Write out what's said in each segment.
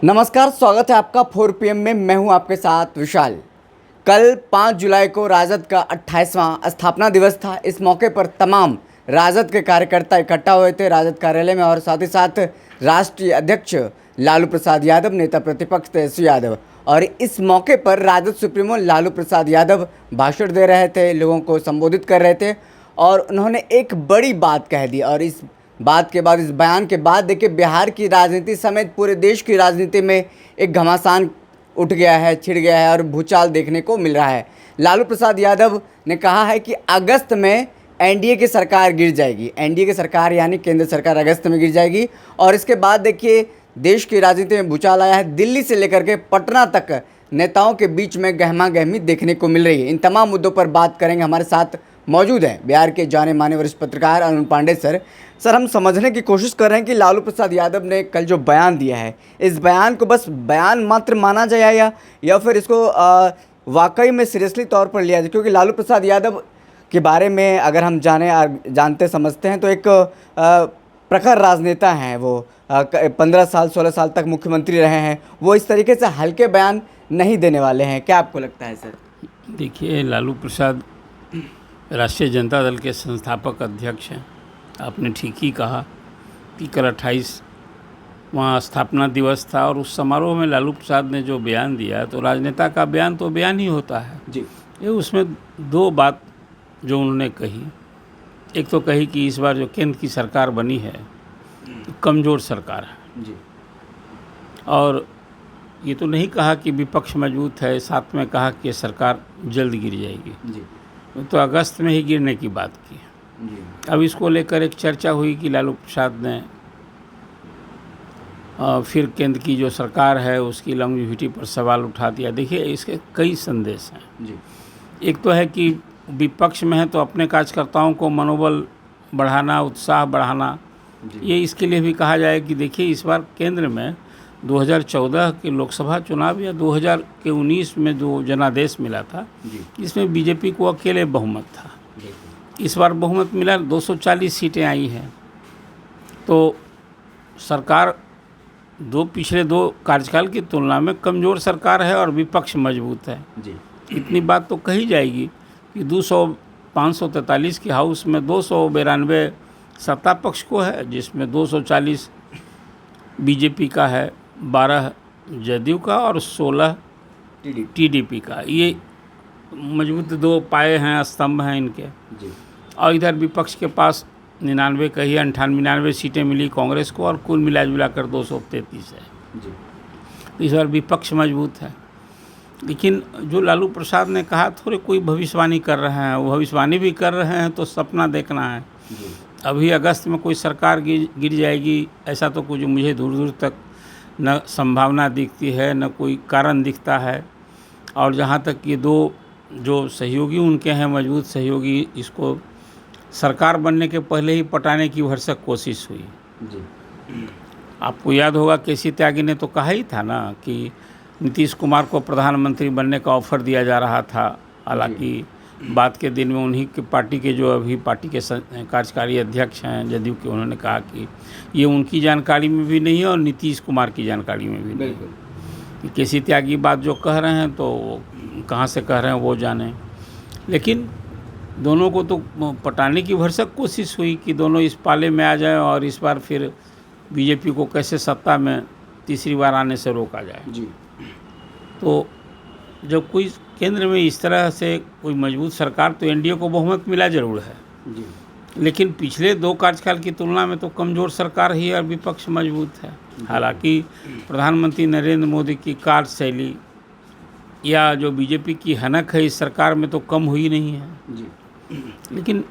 नमस्कार, स्वागत है आपका 4 PM में। मैं हूं आपके साथ विशाल। कल 5 जुलाई को राजद का 28वां स्थापना दिवस था। इस मौके पर तमाम राजद के कार्यकर्ता इकट्ठा हुए थे राजद कार्यालय में और साथ ही साथ राष्ट्रीय अध्यक्ष लालू प्रसाद यादव, नेता प्रतिपक्ष तेजस्वी यादव। और इस मौके पर राजद सुप्रीमो लालू प्रसाद यादव भाषण दे रहे थे, लोगों को संबोधित कर रहे थे और उन्होंने एक बड़ी बात कह दी। और इस बात के बाद, इस बयान के बाद देखिए बिहार की राजनीति समेत पूरे देश की राजनीति में एक घमासान उठ गया है, छिड़ गया है और भूचाल देखने को मिल रहा है। लालू प्रसाद यादव ने कहा है कि अगस्त में एनडीए की सरकार गिर जाएगी। एनडीए की सरकार यानी केंद्र सरकार अगस्त में गिर जाएगी। और इसके बाद देखिए देश की राजनीति में भूचाल आया है। दिल्ली से लेकर के पटना तक नेताओं के बीच में गहमा गहमी देखने को मिल रही है। इन तमाम मुद्दों पर बात करेंगे। हमारे साथ मौजूद हैं बिहार के जाने माने वरिष्ठ पत्रकार अरुण पांडे सर। हम समझने की कोशिश कर रहे हैं कि लालू प्रसाद यादव ने कल जो बयान दिया है, इस बयान को बस बयान मात्र माना जाए या फिर इसको वाकई में सीरियसली तौर पर लिया जाए। क्योंकि लालू प्रसाद यादव के बारे में अगर हम जानते समझते हैं तो एक प्रखर राजनेता हैं। वो 15 साल 16 साल तक मुख्यमंत्री रहे हैं। वो इस तरीके से हल्के बयान नहीं देने वाले हैं। क्या आपको लगता है सर? देखिए, लालू प्रसाद राष्ट्रीय जनता दल के संस्थापक अध्यक्ष हैं। आपने ठीक ही कहा कि कल 28वां स्थापना दिवस था और उस समारोह में लालू प्रसाद ने जो बयान दिया, तो राजनेता का बयान तो बयान ही होता है जी। ये उसमें दो बात जो उन्होंने कही, एक तो कही कि इस बार जो केंद्र की सरकार बनी है तो कमज़ोर सरकार है जी। और ये तो नहीं कहा कि विपक्ष मजबूत है, साथ में कहा कि ये सरकार जल्द गिर जाएगी जी। तो अगस्त में ही गिरने की बात की। अब इसको लेकर एक चर्चा हुई कि लालू प्रसाद ने फिर केंद्र की जो सरकार है उसकी लॉन्जिविटी पर सवाल उठा दिया। देखिए, इसके कई संदेश हैं जी। एक तो है कि विपक्ष में है तो अपने कार्यकर्ताओं को मनोबल बढ़ाना, उत्साह बढ़ाना। ये इसके लिए भी कहा जाए कि देखिए इस बार केंद्र में 2014 के लोकसभा चुनाव या 2019 में जो जनादेश मिला था, इसमें बीजेपी को अकेले बहुमत था। इस बार बहुमत मिला, 240 सीटें आई हैं। तो सरकार पिछले दो कार्यकाल की तुलना में कमज़ोर सरकार है और विपक्ष मजबूत है जी। इतनी बात तो कही जाएगी कि 543 के हाउस में 292 सत्ता पक्ष को है, जिसमें 240 बीजेपी का है, 12 जदयू का और 16 टीडीपी का। ये मजबूत दो पाए हैं, स्तंभ हैं इनके जी। और इधर विपक्ष के पास 99 कही 98 सीटें मिली कांग्रेस को और कुल मिला कर 233 है जी। तो इस बार विपक्ष मजबूत है। लेकिन जो लालू प्रसाद ने कहा, थोड़े कोई भविष्यवाणी कर रहे हैं, वो भविष्यवाणी भी कर रहे हैं तो सपना देखना है जी। अभी अगस्त में कोई सरकार गिर जाएगी ऐसा तो कुछ मुझे दूर दूर तक न संभावना दिखती है, न कोई कारण दिखता है। और जहाँ तक ये दो जो सहयोगी उनके हैं, मजबूत सहयोगी, इसको सरकार बनने के पहले ही पटाने की भरसक कोशिश हुई जी। आपको याद होगा केसी त्यागी ने तो कहा ही था ना कि नीतीश कुमार को प्रधानमंत्री बनने का ऑफ़र दिया जा रहा था। हालांकि बाद के दिन में उन्हीं के पार्टी के जो अभी पार्टी के कार्यकारी अध्यक्ष हैं जदयू के, उन्होंने कहा कि ये उनकी जानकारी में भी नहीं है और नीतीश कुमार की जानकारी में भी नहीं है। केसी त्यागी बात जो कह रहे हैं तो कहाँ से कह रहे हैं वो जाने। लेकिन दोनों को तो पटाने की भरसक कोशिश हुई कि दोनों इस पाले में आ जाएं और इस बार फिर बीजेपी को कैसे सत्ता में तीसरी बार आने से रोका जाए जी। तो जब कोई केंद्र में इस तरह से कोई मजबूत सरकार, तो एनडीए को बहुमत मिला जरूर है जी। लेकिन पिछले दो कार्यकाल की तुलना में तो कमज़ोर सरकार ही और विपक्ष मजबूत है। हालांकि प्रधानमंत्री नरेंद्र मोदी की कार्यशैली या जो बीजेपी की हनक है इस सरकार में तो कम हुई नहीं है जी। लेकिन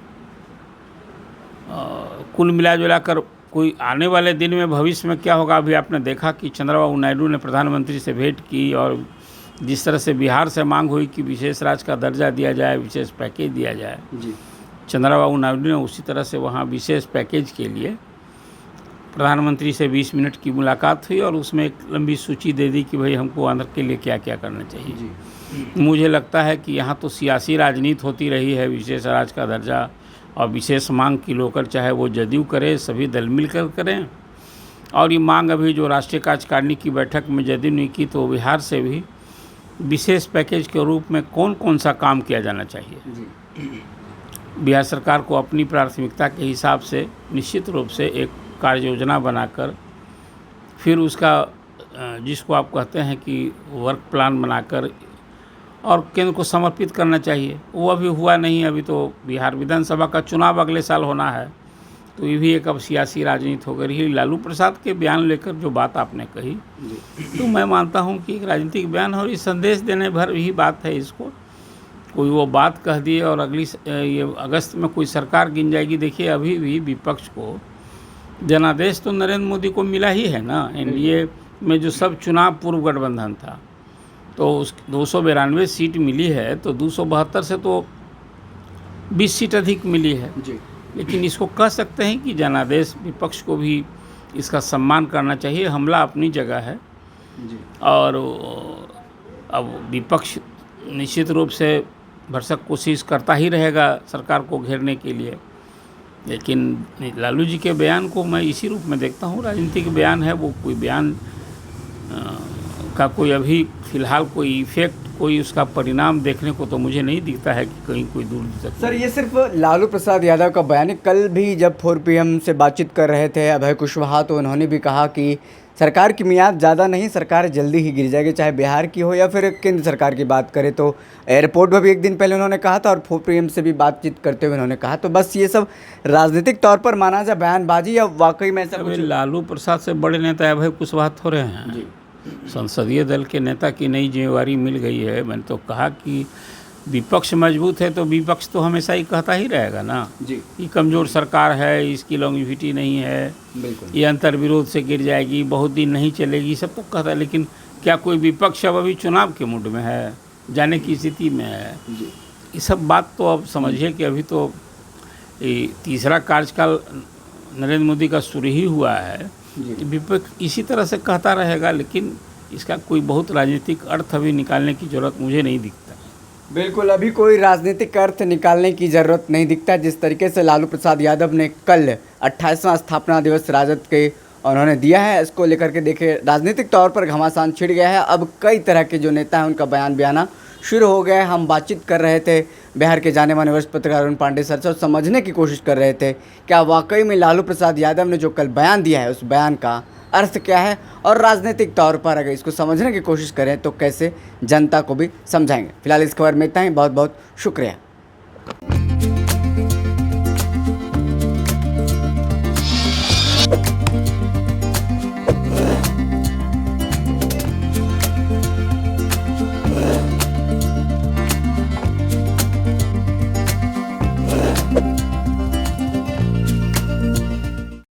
कुल मिला कर कोई आने वाले दिन में भविष्य में क्या होगा, अभी आपने देखा कि चंद्रबाबू नायडू ने प्रधानमंत्री से भेंट की और जिस तरह से बिहार से मांग हुई कि विशेष राज्य का दर्जा दिया जाए, विशेष पैकेज दिया जाए जी। चंद्रबाबू नायडू ने उसी तरह से वहाँ विशेष पैकेज के लिए प्रधानमंत्री से 20 मिनट की मुलाकात हुई और उसमें एक लंबी सूची दे दी कि भाई हमको आंध्र के लिए क्या क्या करना चाहिए जी। मुझे लगता है कि यहाँ तो सियासी राजनीति होती रही है। विशेष राज्य का दर्जा और विशेष मांग की लोकर चाहे वो जदयू करे, सभी दल मिलकर करें और ये मांग अभी जो राष्ट्रीय कार्यकारिणी की बैठक में जदयू ने की, तो बिहार से भी विशेष पैकेज के रूप में कौन कौन सा काम किया जाना चाहिए। बिहार सरकार को अपनी प्राथमिकता के हिसाब से निश्चित रूप से एक कार्य योजना बनाकर फिर उसका जिसको आप कहते हैं कि वर्क प्लान बनाकर और केंद्र को समर्पित करना चाहिए। वो अभी हुआ नहीं। अभी तो बिहार विधानसभा का चुनाव अगले साल होना है, तो ये भी एक अब सियासी राजनीति हो गई है। लालू प्रसाद के बयान लेकर जो बात आपने कही, तो मैं मानता हूँ कि एक राजनीतिक बयान और ये संदेश देने भर ही बात है। इसको कोई वो बात कह दिए और अगली ये अगस्त में कोई सरकार गिन जाएगी। देखिए अभी भी विपक्ष को जनादेश तो नरेंद्र मोदी को मिला ही है ना। एनडीए में जो सब चुनाव पूर्व गठबंधन था, तो उस 292 सीट मिली है, तो 272 से तो 20 सीट अधिक मिली है जी। लेकिन इसको कह सकते हैं कि जनादेश विपक्ष को भी इसका सम्मान करना चाहिए। हमला अपनी जगह है जी। और अब विपक्ष निश्चित रूप से भरसक कोशिश करता ही रहेगा सरकार को घेरने के लिए। लेकिन लालू जी के बयान को मैं इसी रूप में देखता हूँ, राजनीतिक बयान है। वो कोई बयान का कोई अभी फ़िलहाल कोई इफेक्ट, कोई उसका परिणाम देखने को तो मुझे नहीं दिखता है कि कहीं कोई दूर तक। सर, ये सिर्फ लालू प्रसाद यादव का बयान है। कल भी जब 4 PM से बातचीत कर रहे थे अभय कुशवाहा, तो उन्होंने भी कहा कि सरकार की मियाद ज़्यादा नहीं, सरकार जल्दी ही गिर जाएगी, चाहे बिहार की हो या फिर केंद्र सरकार की बात करें। तो एयरपोर्ट में भी एक दिन पहले उन्होंने कहा था और 4 PM से भी बातचीत करते हुए उन्होंने कहा। तो बस ये सब राजनीतिक तौर पर माना जाए बयानबाजी, या वाकई में ऐसा कुछ? लालू प्रसाद से बड़े नेता अभय कुशवाहा थोड़े हैं जी। संसदीय दल के नेता की नई जिम्मेवारी मिल गई है। मैंने तो कहा कि विपक्ष मजबूत है तो विपक्ष तो हमेशा ही कहता ही रहेगा ना जी कि कमज़ोर सरकार है, इसकी लॉन्जिविटी नहीं है, बिल्कुल ये अंतर्विरोध से गिर जाएगी, बहुत दिन नहीं चलेगी, सब तो कहता है। लेकिन क्या कोई विपक्ष अब अभी चुनाव के मूड में है, जाने की स्थिति में है जी। ये सब बात तो अब समझिए कि अभी तो तीसरा कार्यकाल नरेंद्र मोदी का शुरू ही हुआ है। विपक्ष इसी तरह से कहता रहेगा, लेकिन इसका कोई बहुत राजनीतिक अर्थ अभी निकालने की ज़रूरत मुझे नहीं दिखता। बिल्कुल, अभी कोई राजनीतिक अर्थ निकालने की ज़रूरत नहीं दिखता। जिस तरीके से लालू प्रसाद यादव ने कल 28वां स्थापना दिवस राजद के उन्होंने दिया है, इसको लेकर के देखिए राजनीतिक तौर पर घमासान छिड़ गया है। अब कई तरह के जो नेता हैं उनका बयान भी आना शुरू हो गया है। हम बातचीत कर रहे थे बिहार के जाने माने वरिष्ठ पत्रकार अरुण पांडे सर से और समझने की कोशिश कर रहे थे क्या वाकई में लालू प्रसाद यादव ने जो कल बयान दिया है उस बयान का अर्थ क्या है, और राजनीतिक तौर पर अगर इसको समझने की कोशिश करें तो कैसे जनता को भी समझाएंगे। फिलहाल इस खबर में इतना ही। बहुत बहुत शुक्रिया।